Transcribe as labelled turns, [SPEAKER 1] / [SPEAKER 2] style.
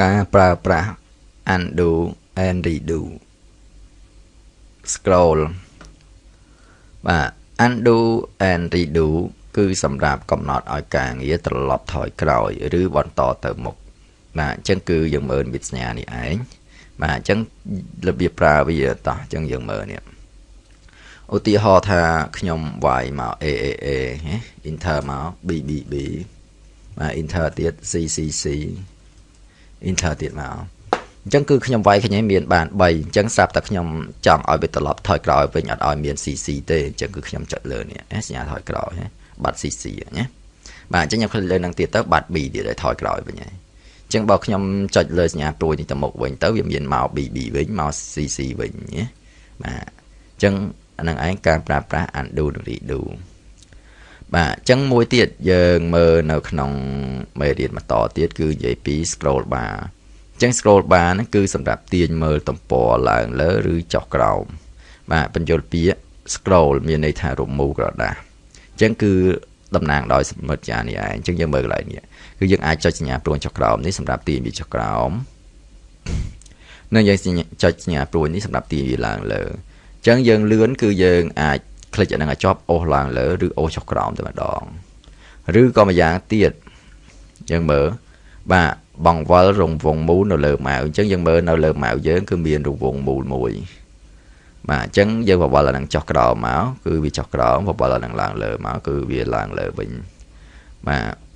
[SPEAKER 1] ការប្រើប្រាស់ undo and redo scroll បាទ undo and redo គឺសម្រាប់កំណត់ឲ្យការងារត្រឡប់ថយក្រោយឬបន្តទៅមុខបាទអញ្ចឹងគឺយើងមើលវិទ្យានេះឯងបាទអញ្ចឹងរបៀបប្រើវាតោះអញ្ចឹងយើងមើលនេះឧទាហរណ៍ថាខ្ញុំវាយមក AAA enter មក BBB បាទ enter ទៀត CCC enter ទៀតមកអញ្ចឹងគឺខ្ញុំវាយគ្នាមានបាន3អញ្ចឹងស្រាប់តែខ្ញុំចង់ឲ្យវាត្រឡប់ថយក្រោយវិញអត់ឲ្យមាន CC ទេអញ្ចឹងគឺខ្ញុំចុចលើនេះសញ្ញាថយក្រោយបាត់ CC ណាបាទអញ្ចឹងខ្ញុំឃើញលើនឹងទៀតទៅបាត់ B ទៀតឲ្យថយក្រោយវិញហើយអញ្ចឹងបើខ្ញុំចុចលើសញ្ញាព្រួយនេះទៅមុខវិញទៅវាមានមក BB វិញមក CC វិញណាបាទអញ្ចឹងអានឹងឯងការប្រើប្រាស់ undo និង redo បាទអញ្ចឹងមួយទៀតយើងមើលនៅក្នុងមេរៀនបន្តទៀតគឺនិយាយពី scroll bar អញ្ចឹង scroll bar ហ្នឹងគឺសម្រាប់ទាញមើលទំព័រឡើងលើឬចុះក្រោមបាទបញ្យល់ពាក្យ scroll មានន័យថារមូរក្រដាសអញ្ចឹងគឺតំណាងដោយសមិទ្ធយ៉ាងនេះឯងអញ្ចឹងយើងមើលកន្លែងនេះគឺយើងអាចចុចសញ្ញាព្រួយចុះក្រោមនេះសម្រាប់ទាញវាចុះក្រោមនិងយើងចុចសញ្ញាព្រួយនេះសម្រាប់ទាញវាឡើងលើអញ្ចឹងយើងលឿនគឺយើងអាចคลิกអាហ្នឹងឲ្យជាប់អូសឡើងលើឬអូសចុះក្រោមតែម្ដងឬក៏ម្យ៉ាងទៀតយើងមើលបាទបង្វិលរង្វង់មូលនៅលើម៉ៅអញ្ចឹងយើងមើលនៅលើម៉ៅយើងគឺមានរង្វង់មូលមួយបាទអញ្ចឹងយើងបង្វិលអាហ្នឹងចុះក្រោមមកគឺវាចុះក្រោមបង្វិលអាហ្នឹងឡើងលើមកគឺវាឡើងលើវិញបាទ